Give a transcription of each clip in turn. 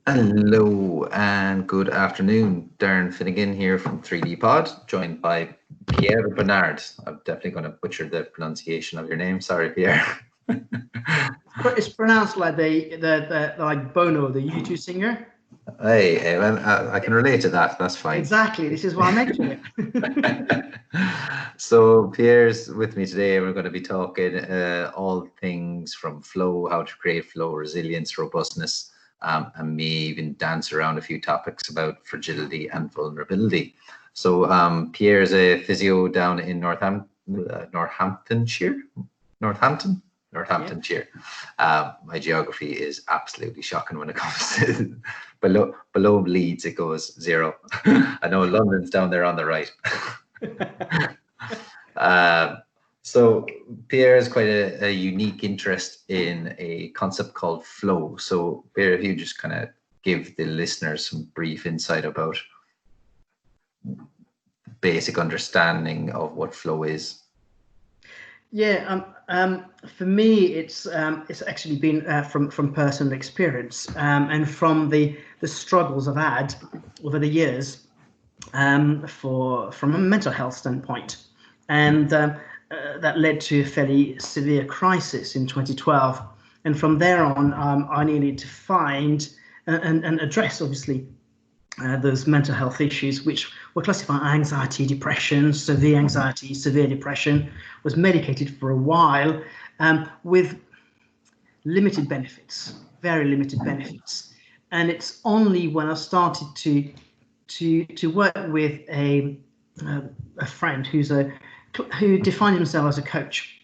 Hello and good afternoon. Darren Finnegan here from 3D Pod, joined by Pierre Bernard. I'm definitely going to butcher the pronunciation of your name. Sorry, Pierre. It's pronounced like the like Bono, the U2 singer. Hey, well, I can relate to that. That's fine. Exactly. This is why I mentioned it. So Pierre's with me today. We're going to be talking all things from flow, how to create flow, resilience, robustness, and may even dance around a few topics about fragility and vulnerability. So Pierre's a physio down in Northamptonshire. Northamptonshire. My geography is absolutely shocking when it comes to below Leeds. It goes 0. I know London's down there on the right. So Pierre has quite a unique interest in a concept called flow. So Pierre, if you just kind of give the listeners some brief insight about basic understanding of what flow is. Yeah, for me, it's actually been from personal experience and from the struggles I've had over the years from a mental health standpoint, and that led to a fairly severe crisis in 2012. And from there on, I needed to find and address, obviously, those mental health issues, which were classified anxiety, depression, severe anxiety, severe depression, was medicated for a while with limited benefits, very limited benefits. And it's only when I started to work with a friend who defined himself as a coach,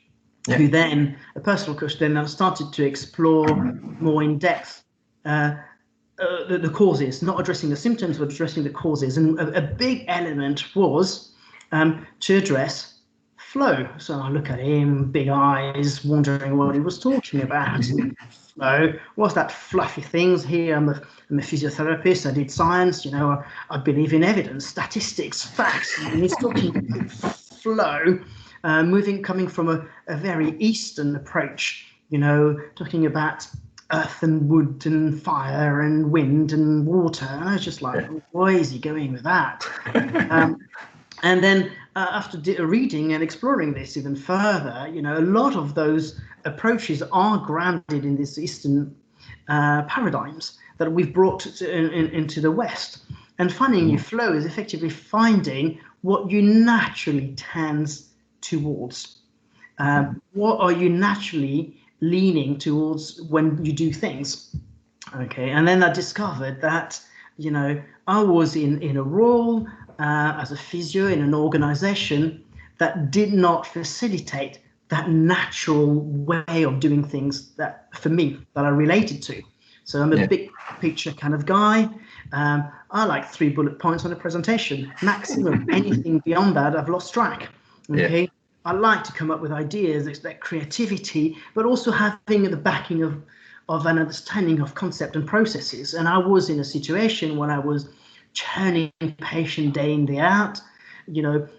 who then, a personal coach, then I started to explore more in depth the causes, not addressing the symptoms, but addressing the causes. And a big element was to address flow. So I look at him, big eyes, wondering what he was talking about. Flow, what's that fluffy things here? I'm a physiotherapist. I did science. I believe in evidence, statistics, facts. And he's talking flow, coming from a very Eastern approach. Talking about earth and wood and fire and wind and water. And I was just like, why is he going with that? And then after reading and exploring this even further, a lot of those approaches are grounded in this Eastern paradigms that we've brought into the West. And finding your flow is effectively finding what you naturally tends towards. What are you naturally leaning towards when you do things? Okay, and then I discovered that I was in a role as a physio in an organization that did not facilitate that natural way of doing things that for me that I related to. So I'm a big picture kind of guy. I like 3 bullet points on a presentation. Maximum. Anything beyond that, I've lost track. Okay. I like to come up with ideas, it's that creativity, but also having the backing of an understanding of concept and processes. And I was in a situation when I was churning patient day in, day out,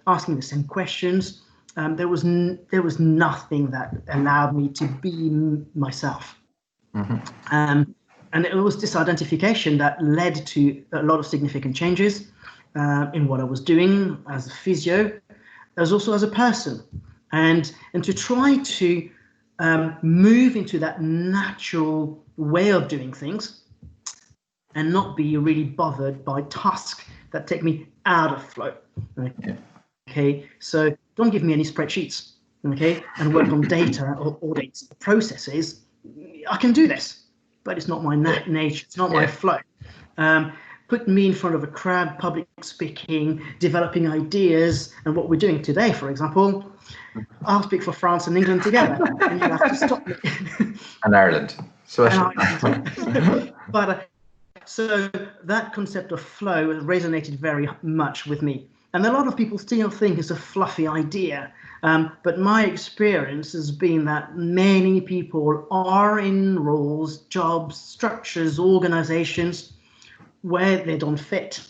asking the same questions. There was nothing that allowed me to be myself. And it was this identification that led to a lot of significant changes in what I was doing as a physio, as also as a person, and to try to move into that natural way of doing things and not be really bothered by tasks that take me out of flow. Okay, so don't give me any spreadsheets, okay, and work on data or audits, processes. I can do this, but it's not my nature, it's not my flow. Put me in front of a crowd, public speaking, developing ideas, and what we're doing today, for example, I'll speak for France and England together, and you have to stop me. And Ireland. So that concept of flow resonated very much with me. And a lot of people still think it's a fluffy idea. But my experience has been that many people are in roles, jobs, structures, organizations where they don't fit,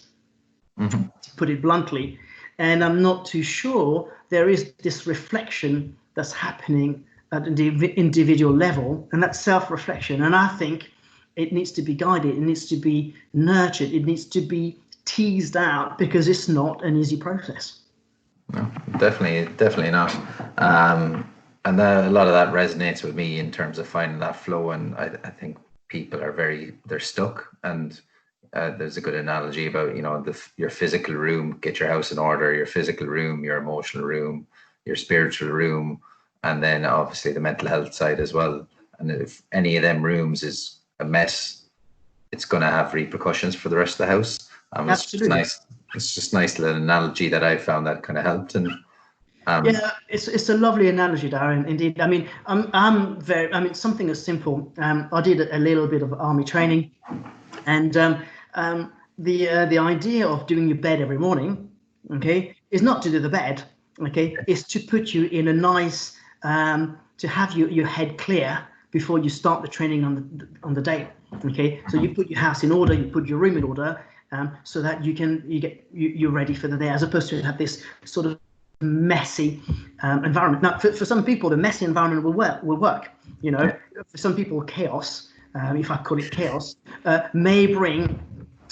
to put it bluntly. And I'm not too sure there is this reflection that's happening at the individual level, and that self-reflection. And I think it needs to be guided, it needs to be nurtured, it needs to be teased out, because it's not an easy process. No, definitely not. And a lot of that resonates with me in terms of finding that flow. And I think people are they're stuck. And there's a good analogy about, your physical room, get your house in order, your physical room, your emotional room, your spiritual room, and then obviously the mental health side as well. And if any of them rooms is a mess, it's going to have repercussions for the rest of the house. Absolutely. It's just nice little analogy that I found that kind of helped. And yeah, it's a lovely analogy, Darren. Indeed. I mean, something as simple. I did a little bit of army training, and the idea of doing your bed every morning, okay, is not to do the bed, okay, is to put you in a nice, to have your head clear before you start the training on the day, okay. So you put your house in order, you put your room in order, so that you're ready for the day, as opposed to have this sort of messy environment. Now, for some people, the messy environment will work. For some people, chaos, if I call it chaos, may bring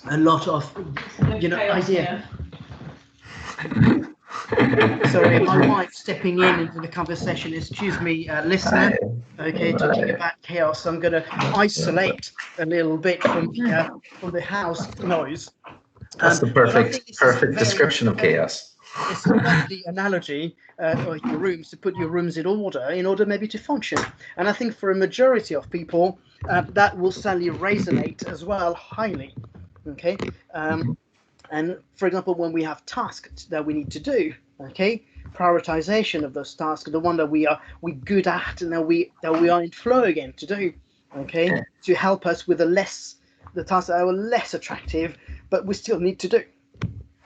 a lot of idea. Sorry, my wife stepping into the conversation. Excuse me, listener. Okay, talking about chaos, I'm going to isolate a little bit from the house noise. That's the perfect description of chaos. It's a lovely analogy of your rooms, to put your rooms in order maybe to function. And I think for a majority of people, that will certainly resonate as well highly. Okay. And for example, when we have tasks that we need to do, okay, prioritization of those tasks, the one that we're good at and that we are in flow again to do, okay, to help us with the tasks that are less attractive, but we still need to do.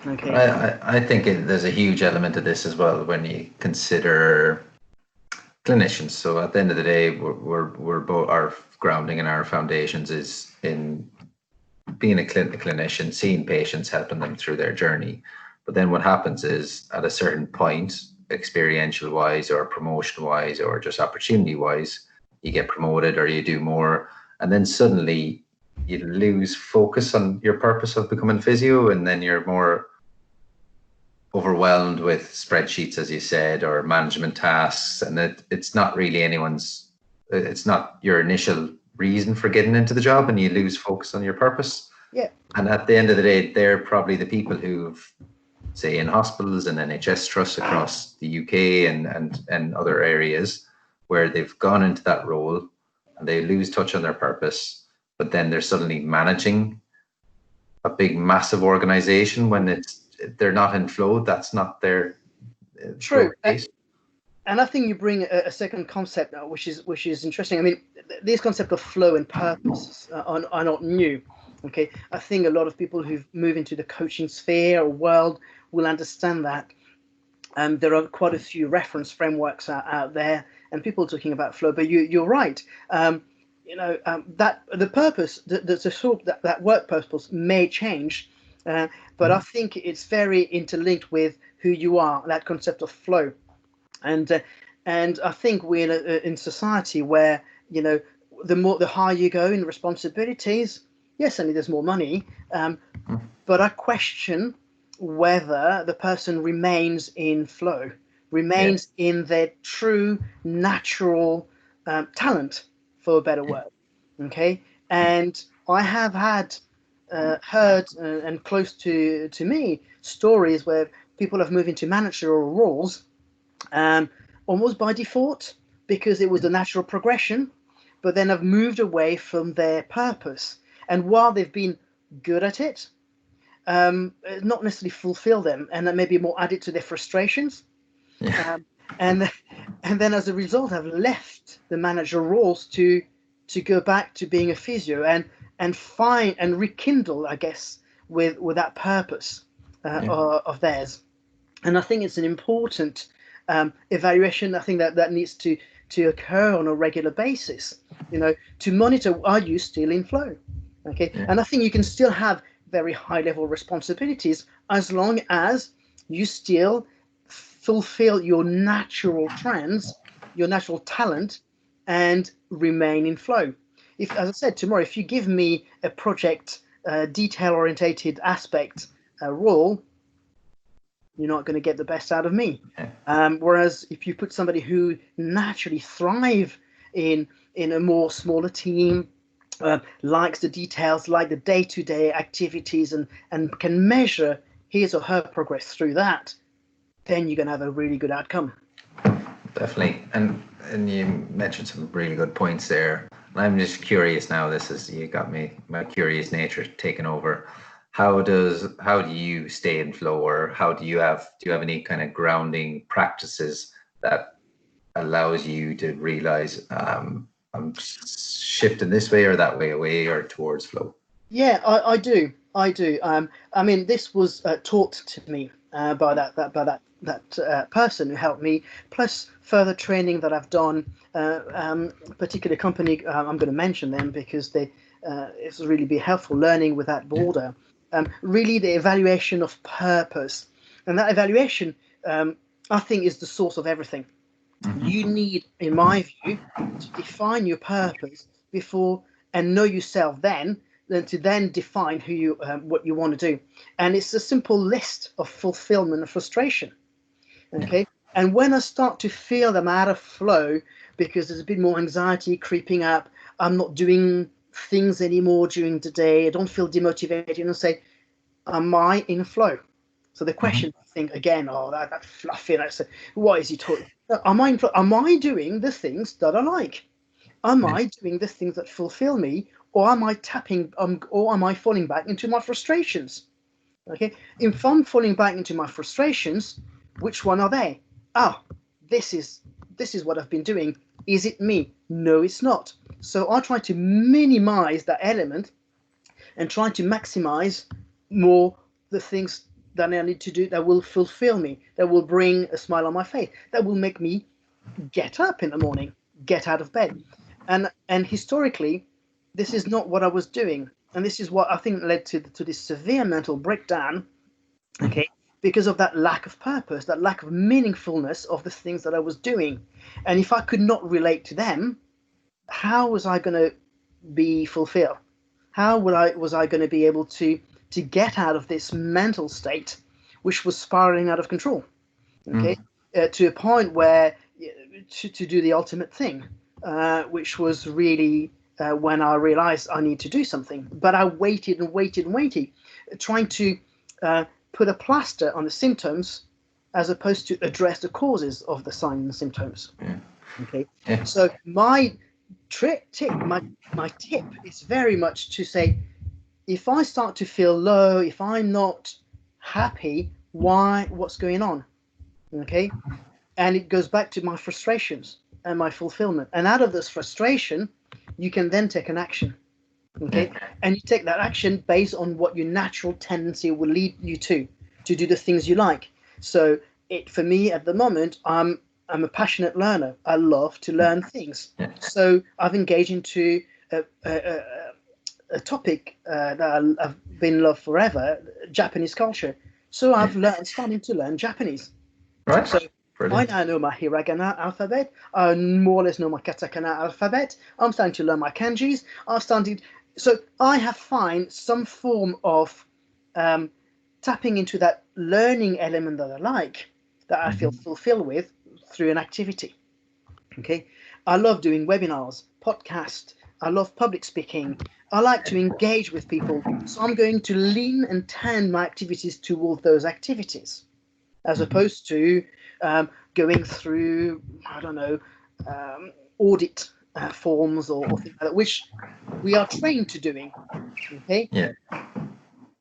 Okay. I think there's a huge element of this as well when you consider clinicians. So at the end of the day, we're both, our grounding and our foundations is in being a clinician, seeing patients, helping them through their journey. But then what happens is, at a certain point, experiential wise or promotion wise or just opportunity wise, you get promoted or you do more, and then suddenly you lose focus on your purpose of becoming physio, and then you're more overwhelmed with spreadsheets, as you said, or management tasks, and it's not really it's not your initial reason for getting into the job, and you lose focus on your purpose. Yeah. And at the end of the day, they're probably the people who've, say, in hospitals and NHS trusts across the UK and other areas, where they've gone into that role and they lose touch on their purpose, but then they're suddenly managing a big, massive organization when they're not in flow. That's not their true case. And I think you bring a second concept now, which is interesting. I mean, this concept of flow and purpose are not new. Okay, I think a lot of people who've moved into the coaching sphere or world will understand that. There are quite a few reference frameworks out there, and people talking about flow. But you're right. That the purpose, the sort that work purpose may change, but I think it's very interlinked with who you are. That concept of flow. And I think we're in society where, the higher you go in responsibilities, yes, certainly there's more money, but I question whether the person remains in flow, remains in their true natural talent, for a better word. Okay, and I have heard and close to me stories where people have moved into managerial roles. Almost by default, because it was the natural progression, but then have moved away from their purpose. And while they've been good at it, not necessarily fulfill them, and then maybe more added to their frustrations. And then as a result, have left the manager roles to go back to being a physio and find and rekindle, I guess, with that purpose of theirs. And I think it's an important evaluation. I think that needs to occur on a regular basis, to monitor, are you still in flow? Okay. And I think you can still have very high level responsibilities as long as you still fulfill your natural trends, your natural talent, and remain in flow. if, as I said, tomorrow, if you give me a project detail-orientated aspect role, you're not going to get the best out of me. Whereas if you put somebody who naturally thrive in a more smaller team, likes the details, like the day-to-day activities, and can measure his or her progress through that, then you're going to have a really good outcome. Definitely. And you mentioned some really good points there. I'm just curious now, you got my curious nature taken over. How do you stay in flow, or do you have any kind of grounding practices that allows you to realize I'm shifting this way or that way away or towards flow? Yeah, I do. I mean, this was taught to me by that person who helped me, plus further training that I've done. Particular company, I'm going to mention them because it's really be helpful learning with that border. Really, the evaluation of purpose, and that evaluation, I think, is the source of everything. You need, in my view, to define your purpose before and know yourself then to then define who you what you want to do. And it's a simple list of fulfillment and frustration. Okay. And when I start to feel them out of flow because there's a bit more anxiety creeping up, I'm not doing things anymore during the day, I don't feel demotivated, and say, am I in flow? So the question, I think, again, that fluffy, what is he talking? Am I doing the things that I like? Am I doing the things that fulfill me, or am I or am I falling back into my frustrations? Okay, if I'm falling back into my frustrations, which one are they? This is what I've been doing. Is it me? No, it's not. So I try to minimize that element and try to maximize more the things that I need to do that will fulfill me, that will bring a smile on my face, that will make me get up in the morning, get out of bed. And historically, this is not what I was doing. And this is what I think led to this severe mental breakdown, okay, because of that lack of purpose, that lack of meaningfulness of the things that I was doing. And if I could not relate to them, how was I going to be fulfilled? How was I going to be able to get out of this mental state, which was spiraling out of control, okay, to a point where to do the ultimate thing, which was really when I realized I need to do something. But I waited and waited and waited, trying to put a plaster on the symptoms as opposed to address the causes of the signs and symptoms. Okay, so my tip is very much to say, if I start to feel low, if I'm not happy, what's going on? Okay, and it goes back to my frustrations and my fulfillment, and out of this frustration you can then take an action. Okay, and you take that action based on what your natural tendency will lead you to do the things you like. So for me at the moment, I'm a passionate learner. I love to learn things. So I've engaged into a topic that I've been loved forever, Japanese culture. So I've starting to learn Japanese. Right. So brilliant. I now know my hiragana alphabet. I more or less know my katakana alphabet. I'm starting to learn my kanjis. So I have found some form of tapping into that learning element that I like, that I feel fulfilled with through an activity. Okay, I love doing webinars, podcasts. I love public speaking. I like to engage with people. So I'm going to lean and tend my activities towards those activities, as opposed to going through, I don't know, audit forms or things like that, which we are trained to doing. Okay. Yeah.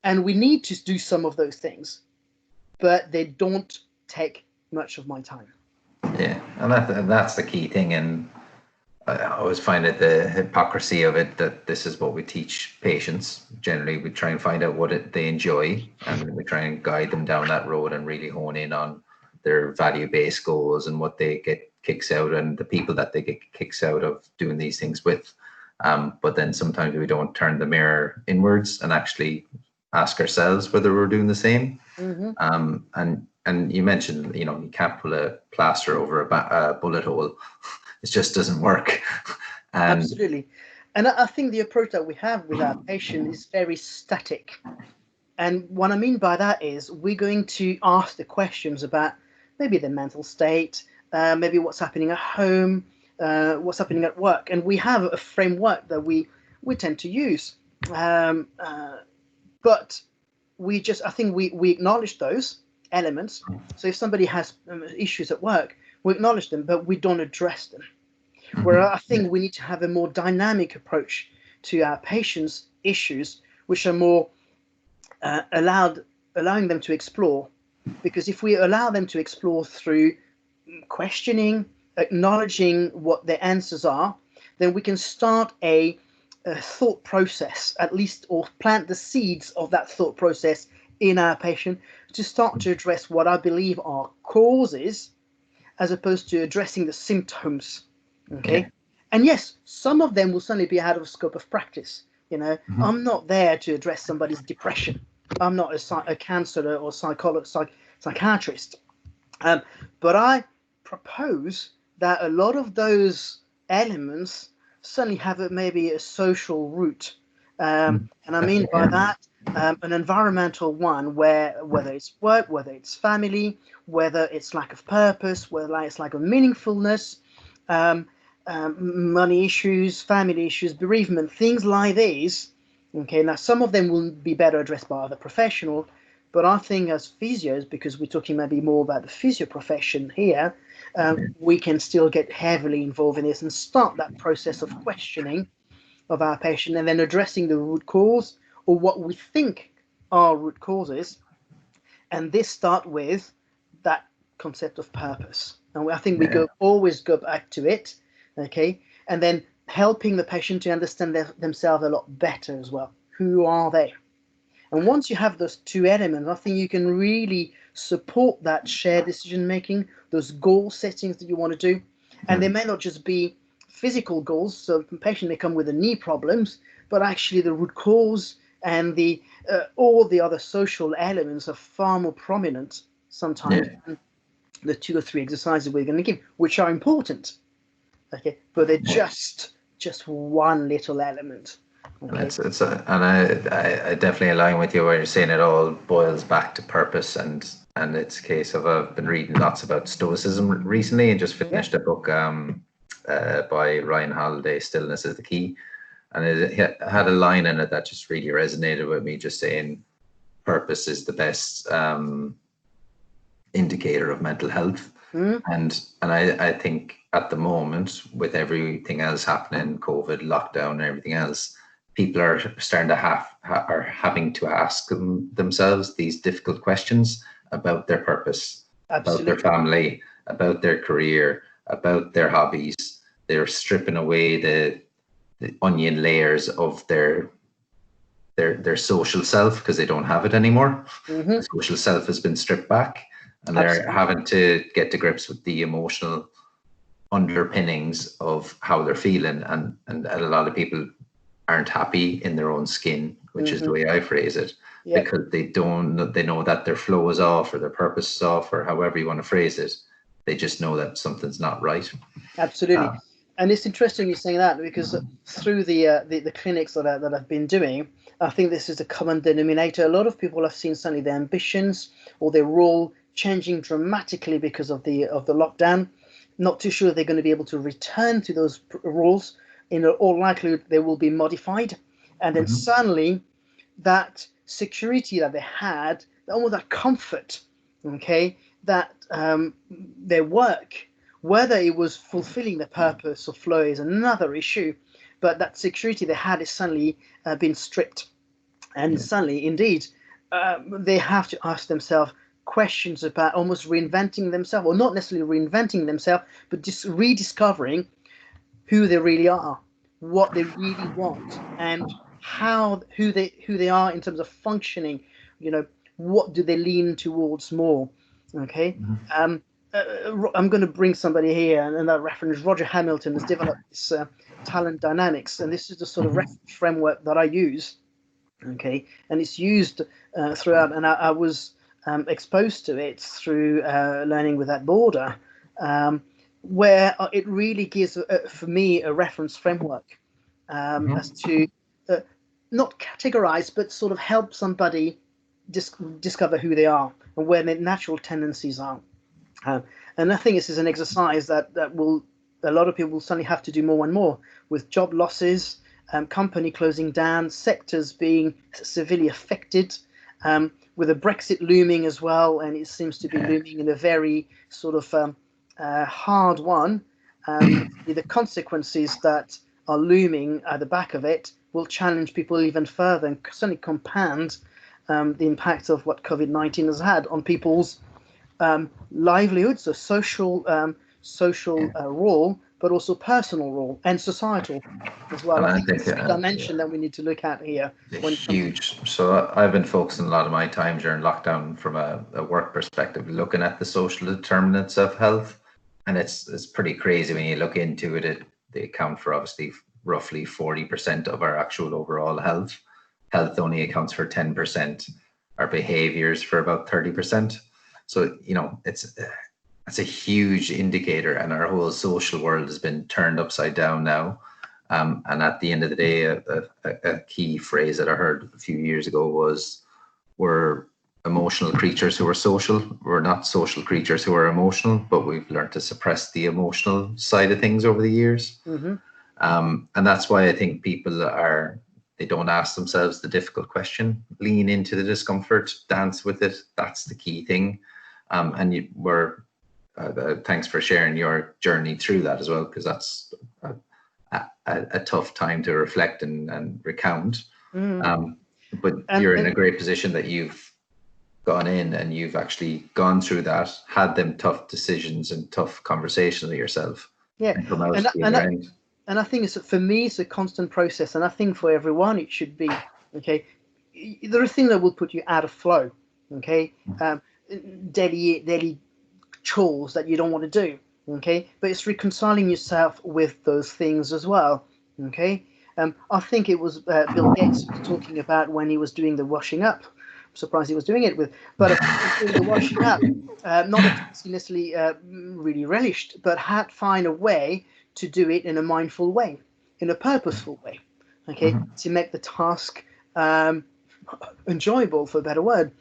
And we need to do some of those things, but they don't take much of my time. Yeah, and that's the key thing. And I always find it the hypocrisy of it, that this is what we teach patients. Generally, we try and find out what they enjoy, and we try and guide them down that road and really hone in on their value-based goals and what they get kicks out and the people that they get kicks out of doing these things with. But then sometimes we don't turn the mirror inwards and actually ask ourselves whether we're doing the same. And you mentioned, you can't pull a plaster over a bullet hole. It just doesn't work. And absolutely. And I think the approach that we have with our patient is very static. And what I mean by that is we're going to ask the questions about maybe their mental state, maybe what's happening at home, what's happening at work. And we have a framework that we tend to use. But I think we acknowledge those elements. So if somebody has issues at work, we acknowledge them, but we don't address them. Where I think we need to have a more dynamic approach to our patients' issues, which are more allowing them to explore. Because if we allow them to explore through questioning, acknowledging what their answers are, then we can start a thought process, at least, or plant the seeds of that thought process in our patient to start to address what I believe are causes, as opposed to addressing the symptoms. Okay. And yes, some of them will certainly be out of scope of practice. I'm not there to address somebody's depression. I'm not a counselor or psychiatrist. But I propose that a lot of those elements certainly have maybe a social root. And I mean by that, an environmental one, whether it's work, whether it's family, whether it's lack of purpose, whether it's lack of meaningfulness, money issues, family issues, bereavement, things like these. Okay, now some of them will be better addressed by other professionals, but I think as physios, because we're talking maybe more about the physio profession here, we can still get heavily involved in this and start that process of questioning of our patient and then addressing the root cause or what we think are root causes. And this start with that concept of purpose. And I think we always go back to it. Okay, and then helping the patient to understand themselves a lot better as well. Who are they? And once you have those two elements, I think you can really support that shared decision making, those goal settings that you want to do. And they may not just be physical goals, so the patient may come with the knee problems, but actually the root cause and the all the other social elements are far more prominent sometimes than the 2 or 3 exercises we're going to give, which are important. Okay, but they're just one little element. Okay? And I definitely align with you where you're saying it all boils back to purpose, and it's a case of I've been reading lots about Stoicism recently and just finished a book by Ryan Haliday, Stillness is the Key, and it had a line in it that just really resonated with me, just saying purpose is the best indicator of mental health. And I think at the moment, with everything else happening, COVID, lockdown, and everything else, people are starting to having to ask themselves these difficult questions about their purpose, about their family, about their career, about their hobbies. They're stripping away the onion layers of their social self because they don't have it anymore. The social self has been stripped back. And they're having to get to grips with the emotional underpinnings of how they're feeling. And a lot of people aren't happy in their own skin, which is the way I phrase it, because they know that their flow is off or their purpose is off, or however you want to phrase it. They just know that something's not right. Absolutely. And it's interesting you saying that, because through the clinics that I've been doing, I think this is a common denominator. A lot of people have seen suddenly their ambitions or their role changing dramatically because of the lockdown. Not too sure they're going to be able to return to those roles. In all likelihood, they will be modified, and then suddenly that security that they had, almost that comfort, okay, that their work, whether it was fulfilling the purpose or flow is another issue, but that security they had is suddenly been stripped, and suddenly, indeed, they have to ask themselves questions about almost reinventing themselves, or not necessarily reinventing themselves, but just rediscovering who they really are, what they really want, and who they are in terms of functioning. What do they lean towards more? Okay. I'm going to bring somebody here, and that reference, Roger Hamilton has developed this talent dynamics, and this is the sort of reference framework that I use. Okay, and it's used throughout, and I was exposed to it through learning without border, where it really gives for me a reference framework as to not categorize, but sort of help somebody discover who they are and where their natural tendencies are. And I think this is an exercise that will, a lot of people will suddenly have to do more and more, with job losses, company closing down, sectors being severely affected, with a Brexit looming as well, and it seems to be looming in a very sort of hard one. The consequences that are looming at the back of it will challenge people even further and certainly compound the impact of what COVID-19 has had on people's livelihoods, so social role, but also personal role and societal as well. And I think it's a dimension that we need to look at here. Huge. So I've been focusing a lot of my time during lockdown from a work perspective, looking at the social determinants of health, and it's pretty crazy when you look into it. They account for obviously roughly 40% of our actual overall health. Health only accounts for 10%. Our behaviors for about 30%. So it's a huge indicator, and our whole social world has been turned upside down now. And at the end of the day, a key phrase that I heard a few years ago was, we're emotional creatures who are social. We're not social creatures who are emotional, but we've learned to suppress the emotional side of things over the years. Mm-hmm. And that's why I think people they don't ask themselves the difficult question, lean into the discomfort, dance with it. That's the key thing. And thanks for sharing your journey through that as well, because that's a tough time to reflect and recount. But you're in a great position that you've gone in and you've actually gone through that, had them tough decisions and tough conversations with yourself. Yeah, and I think for me it's a constant process, and I think for everyone it should be. Okay, there are things that will put you out of flow. Okay, daily chores that you don't want to do. Okay, but it's reconciling yourself with those things as well. Okay, I think it was Bill Gates talking about when he was doing the washing up. I'm surprised he was doing it with, but doing the washing up, not a task he necessarily really relished, but had find a way to do it in a mindful way, in a purposeful way. Okay, to make the task enjoyable, for a better word.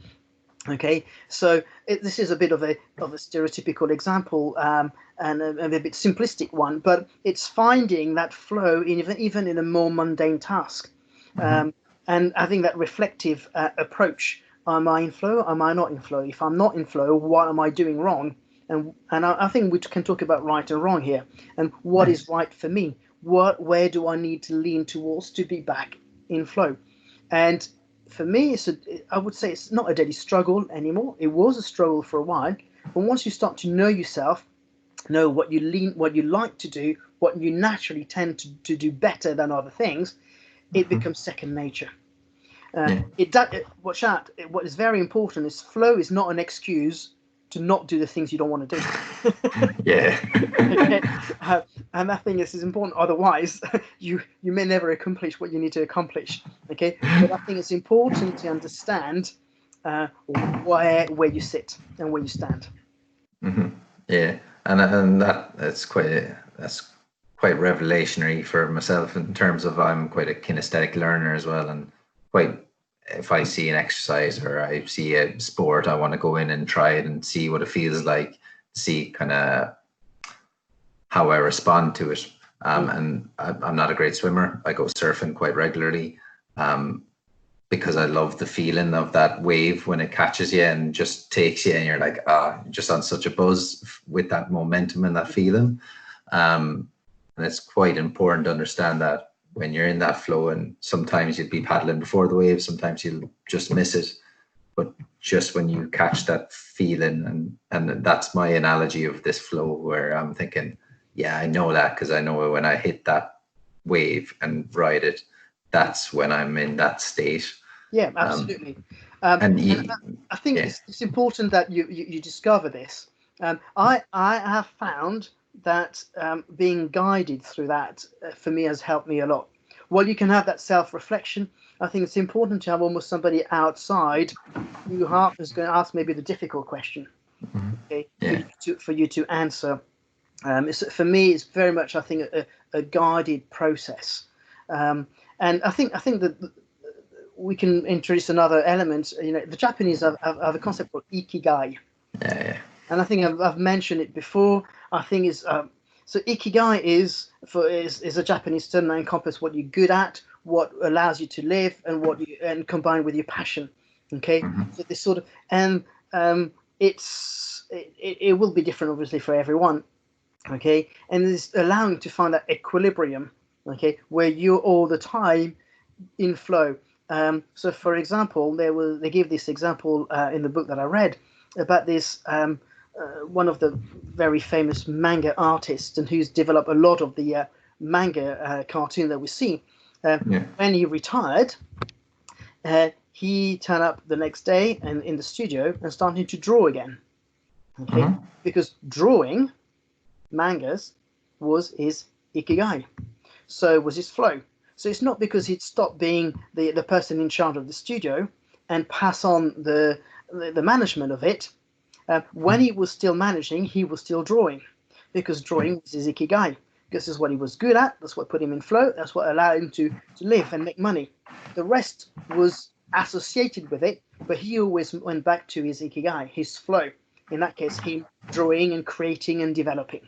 Okay, so this is a bit of a stereotypical example and a bit simplistic one, but it's finding that flow even in a more mundane task. And I think that reflective approach: am I in flow? Am I not in flow? If I'm not in flow, what am I doing wrong? And I think we can talk about right and wrong here, and what is right for me. Where do I need to lean towards to be back in flow? And for me, I would say it's not a daily struggle anymore. It was a struggle for a while, but once you start to know yourself, know what you like to do, what you naturally tend to do better than other things, it becomes second nature. Watch out. What is very important is flow is not an excuse to not do the things you don't want to do. Okay? And I think this is important. Otherwise, you may never accomplish what you need to accomplish. Okay, but I think it's important to understand where you sit and where you stand. Yeah, and that's quite revelationary for myself in terms of I'm quite a kinesthetic learner as well, and if I see an exercise or I see a sport, I want to go in and try it and see what it feels like, see kind of how I respond to it. And I'm not a great swimmer. I go surfing quite regularly because I love the feeling of that wave when it catches you and just takes you, and you're like, just on such a buzz with that momentum and that feeling. And it's quite important to understand that when you're in that flow, and sometimes you'll be paddling before the wave, sometimes you'll just miss it. But just when you catch that feeling, and that's my analogy of this flow, where I'm thinking, yeah, I know that because I know when I hit that wave and ride it, that's when I'm in that state. Yeah, absolutely. And I think it's important that you discover this. I have found that being guided through that for me has helped me a lot. While you can have that self-reflection, I think it's important to have almost somebody outside who is going to ask maybe the difficult question, okay, for you to answer. For me, it's very much, I think, a guided process. And I think that we can introduce another element. The Japanese have a concept called Ikigai. Yeah. And I think I've mentioned it before. I think it's so Ikigai is a Japanese term that encompasses what you're good at, what allows you to live, and combined with your passion. Okay, so this sort of it will be different obviously for everyone. Okay, and it's allowing to find that equilibrium. Okay, where you're all the time in flow. So, for example, they give this example in the book that I read about this one of the very famous manga artists, and who's developed a lot of the manga cartoon that we see. When he retired, he turned up the next day and in the studio and started to draw again. Okay, because drawing mangas was his ikigai, so was his flow. So it's not because he'd stopped being the person in charge of the studio and pass on the management of it. When he was still managing, he was still drawing, because drawing was his ikigai. This is what he was good at. That's what put him in flow. That's what allowed him to live and make money. The rest was associated with it, but he always went back to his ikigai, his flow. In that case, him drawing and creating and developing.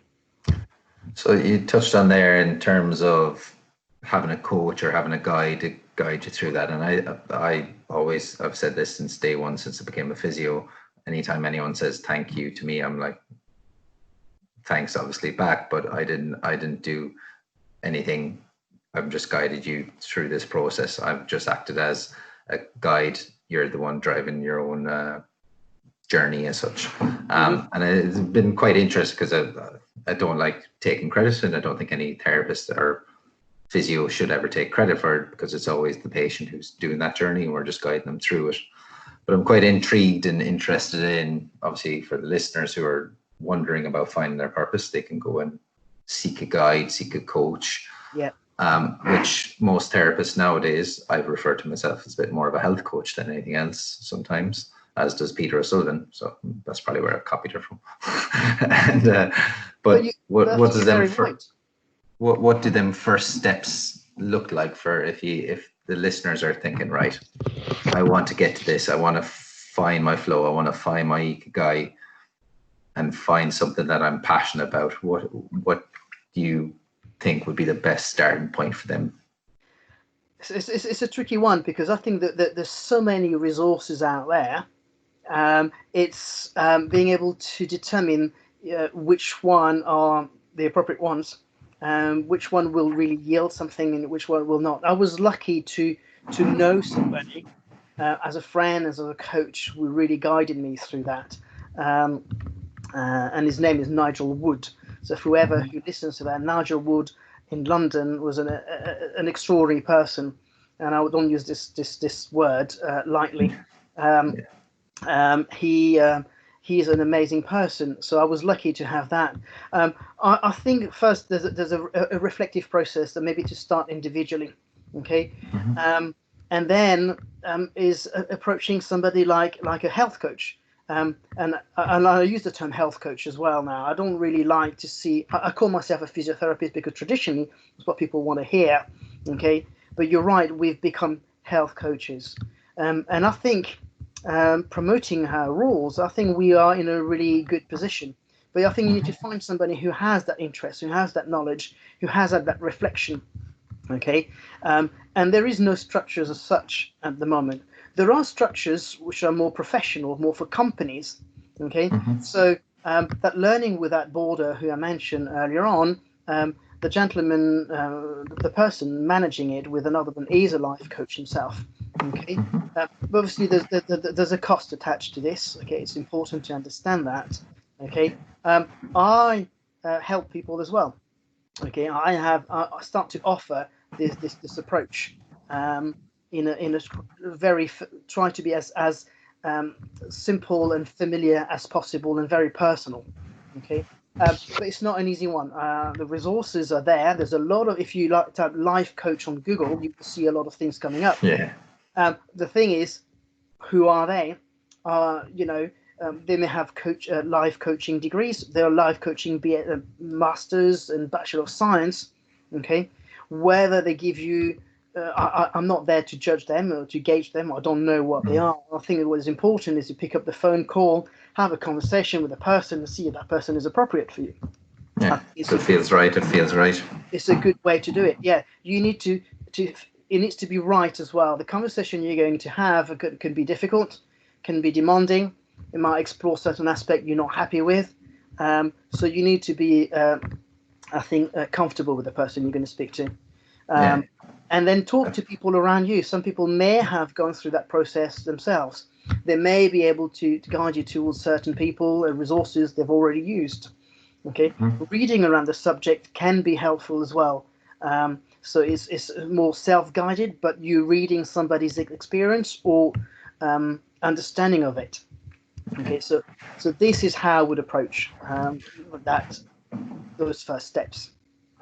So you touched on there in terms of having a coach or having a guide to guide you through that. And I've said this since day one, since I became a physio. Anytime anyone says thank you to me, I'm like, thanks obviously back, but I didn't do anything. I've just guided you through this process. I've just acted as a guide. You're the one driving your own journey as such. And it's been quite interesting, because I don't like taking credit, and I don't think any therapist or physio should ever take credit for it, because it's always the patient who's doing that journey, and we're just guiding them through it. But I'm quite intrigued and interested in, obviously, for the listeners who are wondering about finding their purpose, they can go and seek a guide, seek a coach. Yeah. Which most therapists nowadays, I've referred to myself as a bit more of a health coach than anything else sometimes, as does Peter O'Sullivan. So that's probably where I copied it from. What does them what do them first steps look like for if the listeners are thinking, right, I want to get to this, I want to find my flow, I want to find my ikigai and find something that I'm passionate about, what do you think would be the best starting point for them? It's a tricky one, because I think that there's so many resources out there. It's being able to determine which one are the appropriate ones, which one will really yield something and which one will not. I was lucky to know somebody as a friend, as a coach, who really guided me through that. And his name is Nigel Wood. So whoever who listens to that, Nigel Wood in London was an extraordinary person, and I don't use this word lightly. He is an amazing person. So I was lucky to have that. I think first there's a reflective process that maybe to start individually, okay, and then is approaching somebody like a health coach. And I use the term health coach as well now. I don't really like to see, I call myself a physiotherapist because traditionally it's what people want to hear, okay? But you're right, we've become health coaches. And I think promoting our rules, I think we are in a really good position. But I think you need to find somebody who has that interest, who has that knowledge, who has that reflection, okay? And there is no structures as such at the moment. There are structures which are more professional, more for companies, okay? So that learning without border, who I mentioned earlier on, the gentleman, the person managing it with another one is a life coach himself, okay? But obviously there's a cost attached to this, okay? It's important to understand that, okay? I help people as well, okay? I start to offer this approach. In a very try to be as simple and familiar as possible and very personal, okay? But it's not an easy one. The resources are there. There's a lot of, if you like type life coach on Google, you will see a lot of things coming up. The thing is, who are they? They may have life coaching degrees. There are life coaching masters and Bachelor of Science, okay? Whether they give you, I'm not there to judge them or to gauge them. I don't know what they are. I think what is important is to pick up the phone call, have a conversation with a person, and see if that person is appropriate for you. Yeah, so it feels right. It feels right. It's a good way to do it. Yeah, you need to it needs to be right as well. The conversation you're going to have could be difficult, can be demanding. It might explore certain aspect you're not happy with. So you need to be, I think, comfortable with the person you're going to speak to. And then talk to people around you. Some people may have gone through that process themselves. They may be able to guide you towards certain people and resources they've already used. Okay, reading around the subject can be helpful as well. So it's more self-guided, but you reading somebody's experience or understanding of it. Okay, so this is how I would approach those first steps.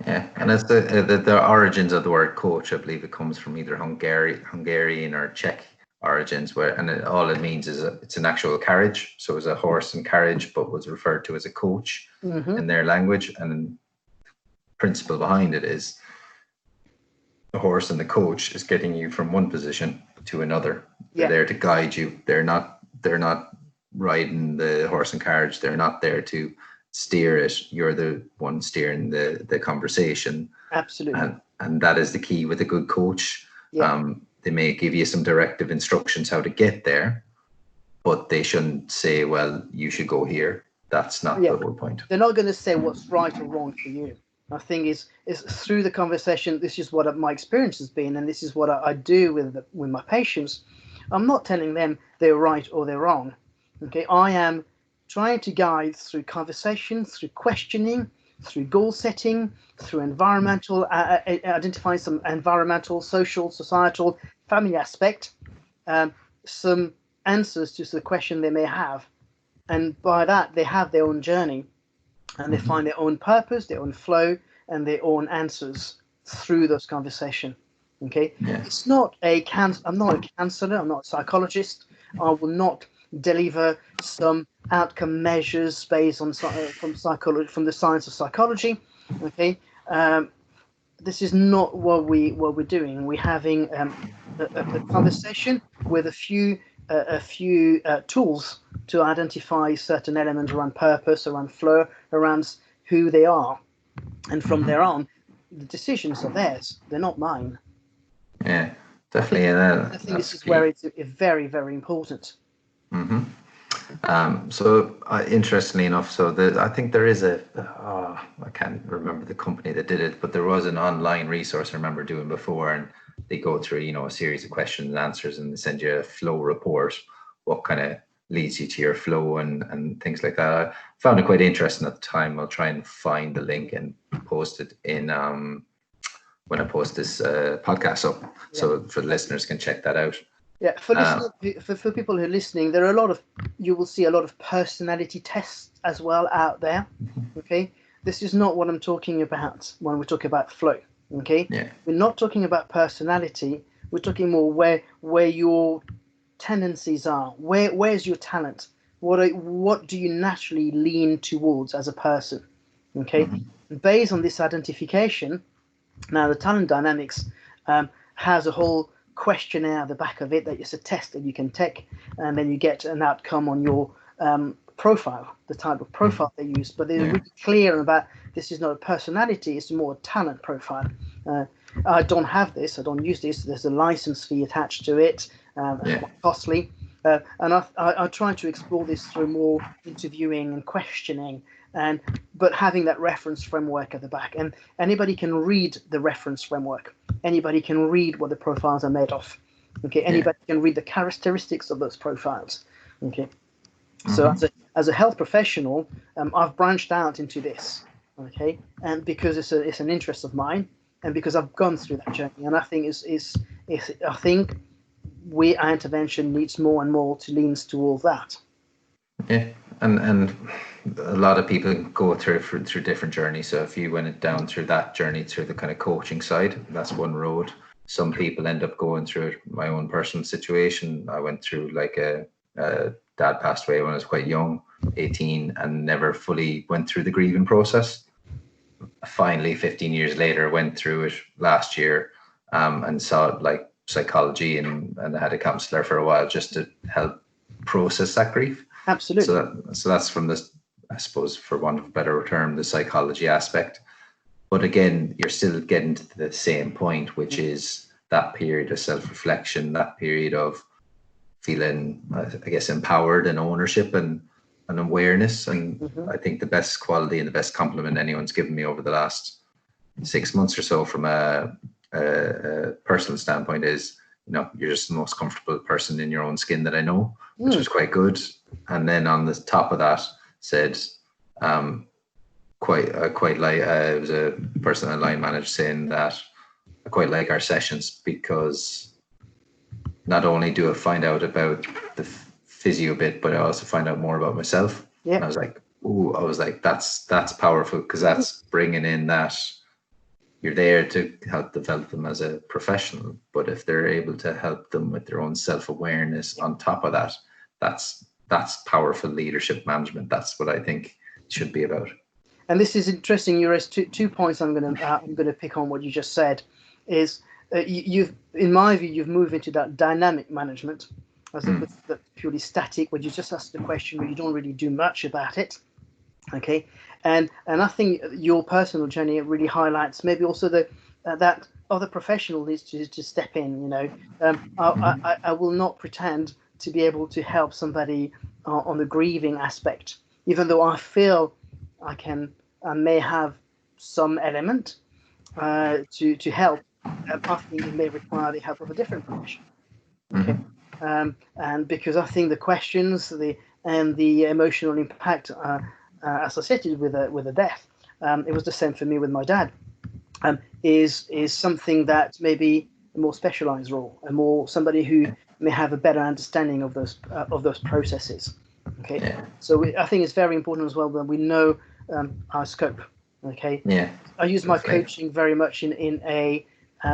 Yeah, and it's the origins of the word coach. I believe it comes from either Hungarian or Czech origins, all it means is it's an actual carriage. So it's a horse and carriage, but was referred to as a coach in their language. And the principle behind it is the horse and the coach is getting you from one position to another. They're there to guide you. They're not riding the horse and carriage. They're not there to steer it. You're the one steering the conversation. Absolutely. And that is the key with a good coach. They may give you some directive instructions how to get there, but they shouldn't say, well, you should go here. That's not the whole point. They're not going to say what's right or wrong for you. I think is through the conversation, this is what my experience has been, and this is what I do with my patients. I'm not telling them they're right or they're wrong. Okay, I am trying to guide through conversation, through questioning, through goal setting, through environmental, identifying some environmental, social, societal, family aspect, some answers to the question they may have. And by that, they have their own journey and they find their own purpose, their own flow, and their own answers through those conversations. Okay, it's not I'm not a counselor, I'm not a psychologist. I will not deliver some outcome measures based on from the science of psychology. Okay, this is not what we're doing. We're having a conversation with a few tools to identify certain elements around purpose, around flow, around who they are, and from there on, the decisions are theirs. They're not mine. Yeah, definitely. I think this is where it's very, very important. So interestingly enough, I think there is I can't remember the company that did it, but there was an online resource I remember doing before, and they go through, a series of questions and answers, and they send you a flow report, what kind of leads you to your flow and things like that. I found it quite interesting at the time. I'll try and find the link and post it in when I post this podcast up, so for the listeners can check that out. Yeah, for people who are listening, you will see a lot of personality tests as well out there. Okay, this is not what I'm talking about when we talk about flow. Okay, we're not talking about personality. We're talking more where your tendencies are. Where's your talent? What do you naturally lean towards as a person? Okay, based on this identification, now the talent dynamics has a whole questionnaire at the back of it that is a test that you can take, and then you get an outcome on your profile, the type of profile they use. But they're really clear about this is not a personality, it's more a talent profile. I don't have this, I don't use this, there's a license fee attached to it, costly. And I try to explore this through more interviewing and questioning, but having that reference framework at the back. And anybody can read the reference framework. Anybody can read what the profiles are made of. Okay, anybody can read the characteristics of those profiles. Okay, so as a health professional, I've branched out into this. Okay, and because it's an interest of mine, and because I've gone through that journey, and I think I think our intervention needs more and more to lean towards that. Yeah, and a lot of people go through different journeys. So if you went down through that journey through the kind of coaching side, that's one road. Some people end up going through my own personal situation. I went through dad passed away when I was quite young, 18, and never fully went through the grieving process. finally 15 years later went through it last year, and saw like psychology, and had a counselor for a while just to help process that grief. Absolutely. So that's from this, I suppose, for want of a better term, the psychology aspect. But again, you're still getting to the same point, which is that period of self-reflection, that period of feeling, I guess, empowered and ownership and awareness. And I think the best quality and the best compliment anyone's given me over the last 6 months or so from a personal standpoint is, you're just the most comfortable person in your own skin that I know, which was quite good. And then on the top of that said, quite like, it was a person at line manager saying that I quite like our sessions because not only do I find out about the physio bit, but I also find out more about myself. Yeah. And I was like, that's powerful, because that's bringing in that you're there to help develop them as a professional, but if they're able to help them with their own self-awareness on top of that, that's powerful leadership management. That's what I think it should be about. And this is interesting. You raised two points. I'm gonna pick on what you just said. Is you've, in my view, you've moved into that dynamic management, as opposed to the purely static, where you just ask the question, but you don't really do much about it. Okay, and I think your personal journey really highlights maybe also that other professional needs to step in. I will not pretend to be able to help somebody on the grieving aspect, even though I feel I may have some element to help. I think it may require the help of a different profession. Okay, and because I think the questions, and the emotional impact associated with a death, it was the same for me with my dad. Is something that may be a more specialized role, and more somebody who may have a better understanding of those processes. Okay, so I think it's very important as well that we know our scope. Okay, I use my coaching very much in a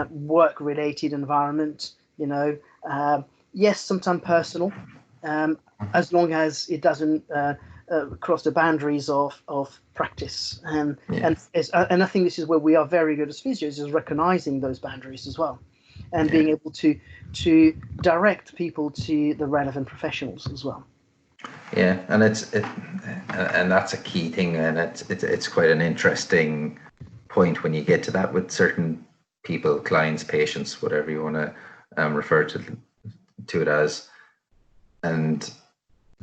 work-related environment. Yes, sometimes personal, as long as it doesn't cross the boundaries of practice. And I think this is where we are very good as physios, is recognizing those boundaries as well, and being able to direct people to the relevant professionals as well. Yeah, and and that's a key thing, and it's quite an interesting point when you get to that with certain people, clients, patients, whatever you want to refer to it as, and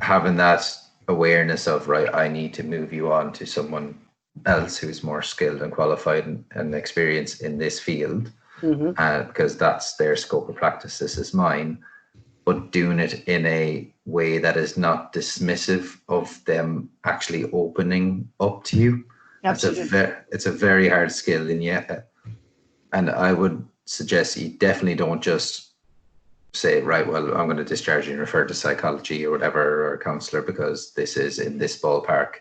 having that awareness of, right, I need to move you on to someone else who's more skilled and qualified and experienced in this field, because that's their scope of practice. This is mine. But doing it in a way that is not dismissive of them actually opening up to you. Absolutely. It's a very hard skill, and I would suggest you definitely don't just say, right, well, I'm going to discharge you and refer to psychology or whatever, or a counselor, because this is in this ballpark.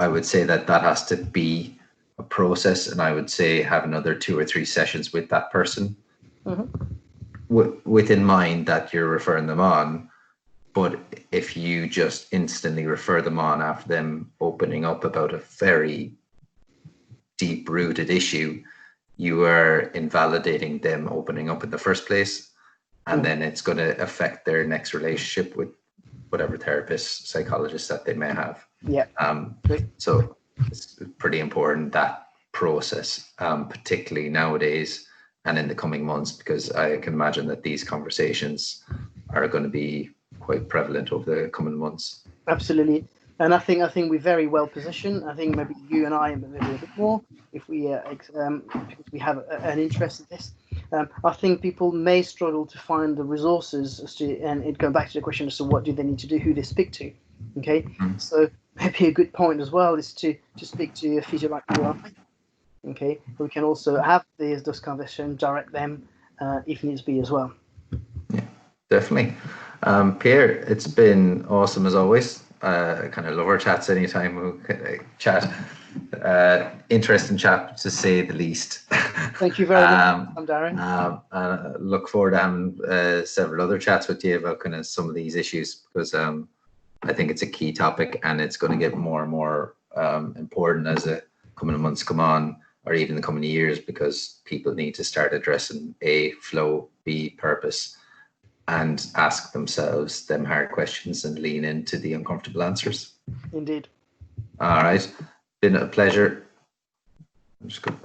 I would say that has to be a process, and I would say have another 2 or 3 sessions with that person. With in mind that you're referring them on. But if you just instantly refer them on after them opening up about a very deep-rooted issue, you are invalidating them opening up in the first place, and then it's going to affect their next relationship with whatever therapist, psychologist that they may have. So it's pretty important, that process, particularly nowadays and in the coming months, because I can imagine that these conversations are going to be quite prevalent over the coming months. Absolutely. And I think we're very well positioned. I think maybe you and I maybe a bit more, if we because we have an interest in this. I think people may struggle to find the resources and it going back to the question as to what do they need to do, who they speak to. Okay, so maybe a good point as well is to speak to a physio like you are. Okay, we can also have those conversations, direct them if needs be as well. Yeah, definitely. Pierre, it's been awesome as always. I kind of love our chats anytime we chat. Interesting chat, to say the least. Thank you very much. I'm Darren. I look forward to having several other chats with you about kind of some of these issues, because I think it's a key topic, and it's going to get more and more important as coming months come on, or even the coming years, because people need to start addressing A, flow, B, purpose, and ask themselves them hard questions and lean into the uncomfortable answers. Indeed. All right. Been a pleasure. I'm just going to